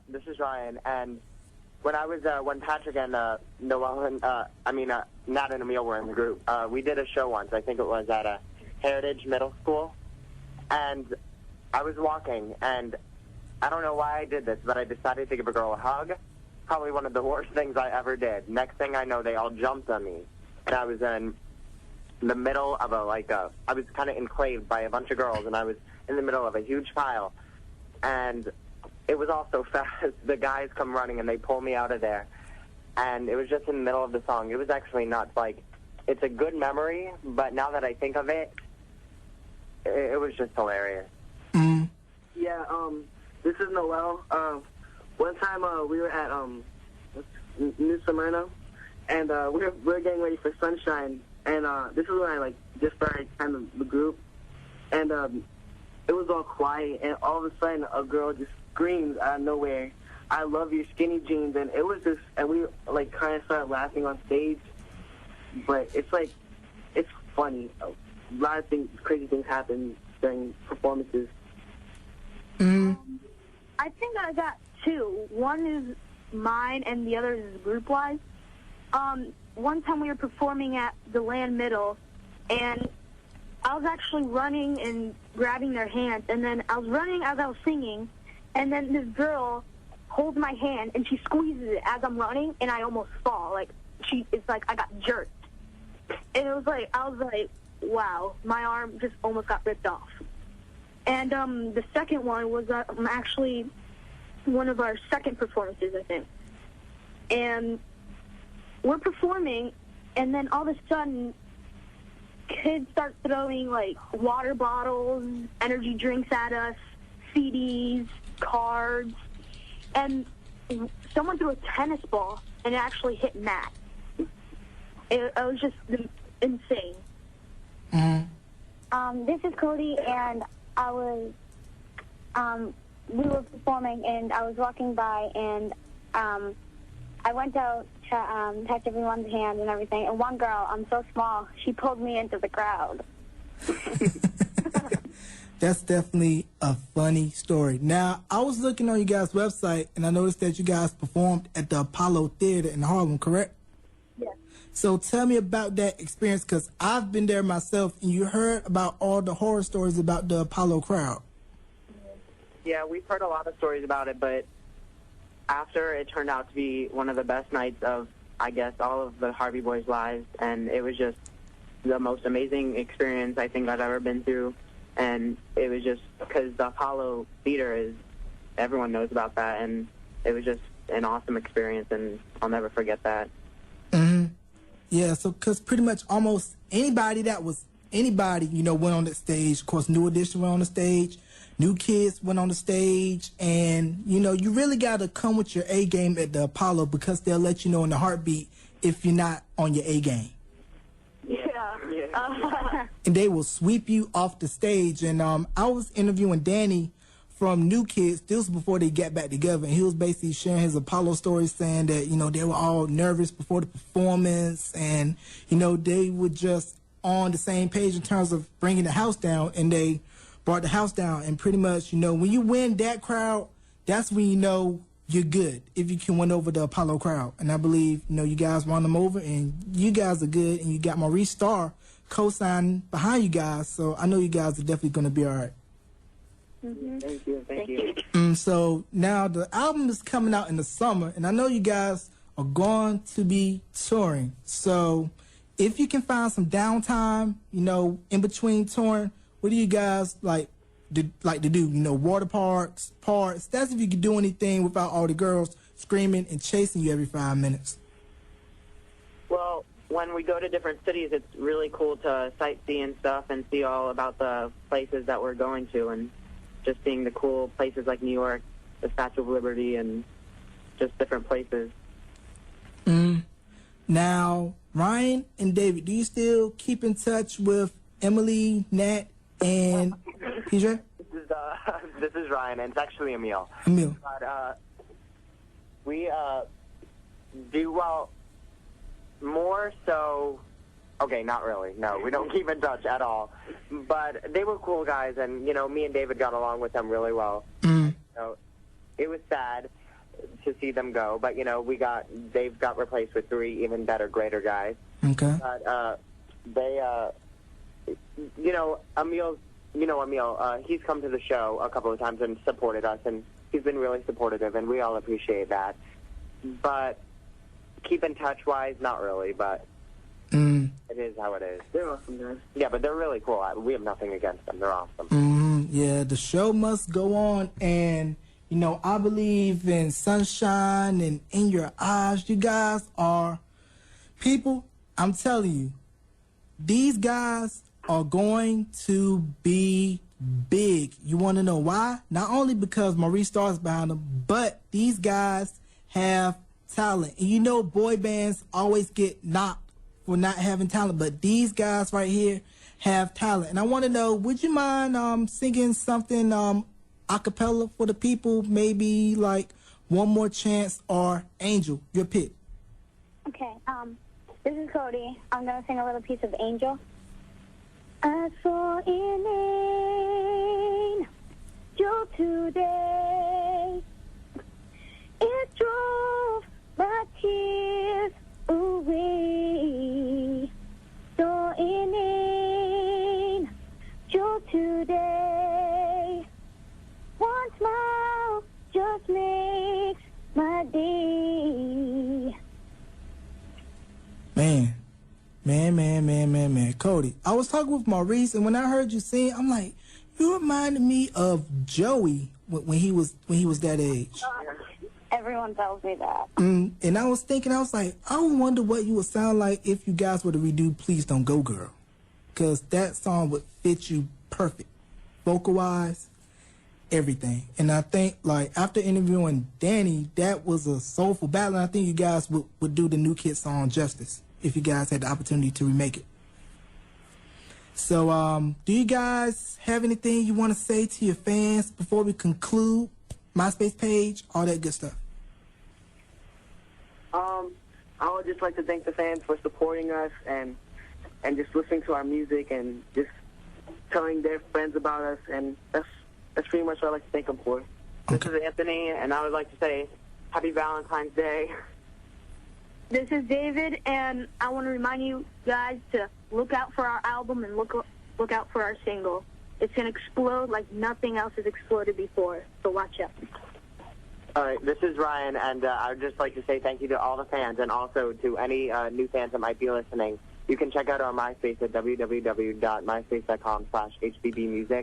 this is Ryan, and when I was, when Patrick and Noel and, Nat and Emil were in the group, we did a show once. I think it was at a Heritage Middle School, and I was walking, and I don't know why I did this, but I decided to give a girl a hug. Probably one of the worst things I ever did. Next thing I know, they all jumped on me, and I was in the middle of I was kind of enclaved by a bunch of girls, and I was in the middle of a huge pile, and it was all so fast. The guys come running, and they pull me out of there, and it was just in the middle of the song. It was actually nuts. Like, it's a good memory, but now that I think of it, it was just hilarious. Mm. Yeah, this is Noel. One time we were at New Smyrna, and we were getting ready for Sunshine, and this is when I just started kind of the group, and it was all quiet, and all of a sudden a girl just screams out of nowhere, "I love your skinny jeans," and it was just, and we kind of started laughing on stage, but it's funny. A lot of crazy things happen during performances. Mm. I think I got two. One is mine, and the other is group-wise. One time we were performing at the Land Middle, and I was actually running and grabbing their hands, and then I was running as I was singing, and then this girl holds my hand, and she squeezes it as I'm running, and I almost fall. It's like I got jerked. And it was I was like, wow, my arm just almost got ripped off. And the second one was actually one of our second performances, I think. And we're performing, and then all of a sudden, kids start throwing, water bottles, energy drinks at us, CDs, cards, and someone threw a tennis ball, and it actually hit Matt. It was just insane. Mm-hmm. This is Cody, and we were performing, and I was walking by, and I went out to touch everyone's hand and everything, and one girl, I'm so small, she pulled me into the crowd. That's definitely a funny story. Now, I was looking on you guys' website, and I noticed that you guys performed at the Apollo Theater in Harlem, correct? Yes. So tell me about that experience, because I've been there myself, and you heard about all the horror stories about the Apollo crowd. Yeah, we've heard a lot of stories about it, but after it turned out to be one of the best nights of, I guess, all of the Harvey Boys' lives, and it was just the most amazing experience I think I've ever been through, and it was just because the Apollo Theater is, everyone knows about that, and it was just an awesome experience, and I'll never forget that. Mm-hmm. Yeah, so because pretty much almost anybody, went on that stage. Of course, New Edition went on the stage. New Kids went on the stage, and, you really got to come with your A game at the Apollo, because they'll let you know in the heartbeat if you're not on your A game. Yeah. And they will sweep you off the stage. And I was interviewing Danny from New Kids. This was before they got back together, and he was basically sharing his Apollo story, saying that, they were all nervous before the performance, and, they were just on the same page in terms of bringing the house down, and they brought the house down. And pretty much, when you win that crowd, that's when you know you're good, if you can win over the Apollo crowd. And I believe, you guys won them over, and you guys are good, and you got Maurice Starr co-signing behind you guys, so I know you guys are definitely going to be all right. Mm-hmm. Thank you. So now the album is coming out in the summer, and I know you guys are going to be touring. So if you can find some downtime, in between touring, what do you guys like to do? Water parks. That's if you can do anything without all the girls screaming and chasing you every 5 minutes. Well, when we go to different cities, it's really cool to sightsee and stuff and see all about the places that we're going to, and just seeing the cool places like New York, the Statue of Liberty, and just different places. Now, Ryan and David, do you still keep in touch with Emily, Nat, and PJ? This is Ryan, and it's actually Emil. But we do, well, more so, okay, not really. No, we don't keep in touch at all. But they were cool guys, and, me and David got along with them really well. So it was sad. to see them go, but they've got replaced with 3 even better, greater guys. Okay. But Emil, he's come to the show a couple of times and supported us, and he's been really supportive, and we all appreciate that. But keep in touch-wise, not really, but it is how it is. They're awesome, guys. Yeah, but they're really cool. We have nothing against them. They're awesome. Yeah, the show must go on, and, I believe in sunshine and in your eyes. You guys are people, I'm telling you, these guys are going to be big. You want to know why? Not only because Maurice Starr's behind them, but these guys have talent. And boy bands always get knocked for not having talent, but these guys right here have talent. And I want to know, would you mind singing something a cappella for the people? Maybe like One More Chance or Angel, your pick. Okay, this is Cody. I'm going to sing a little piece of Angel. I saw an angel today. It drove my tears away. Saw an angel today. One smile just makes my day. Man. Cody, I was talking with Maurice, and when I heard you sing, I'm like, you reminded me of Joey when he was that age. Everyone tells me that. And I was thinking, I was like, I wonder what you would sound like if you guys were to redo Please Don't Go Girl. Because that song would fit you perfect. Vocal-wise, everything. And I think, after interviewing Danny, that was a soulful battle, and I think you guys would do the New Kid song justice if you guys had the opportunity to remake it. So, do you guys have anything you want to say to your fans before we conclude? MySpace page, all that good stuff. I would just like to thank the fans for supporting us and just listening to our music and just telling their friends about us, and that's pretty much what I'd like to thank them for. Okay. This is Anthony, and I would like to say Happy Valentine's Day. This is David, and I want to remind you guys to look out for our album and look out for our single. It's going to explode like nothing else has exploded before, so watch out. All right, this is Ryan, and I would just like to say thank you to all the fans and also to any new fans that might be listening. You can check out our MySpace at www.myspace.com/HBBmusic.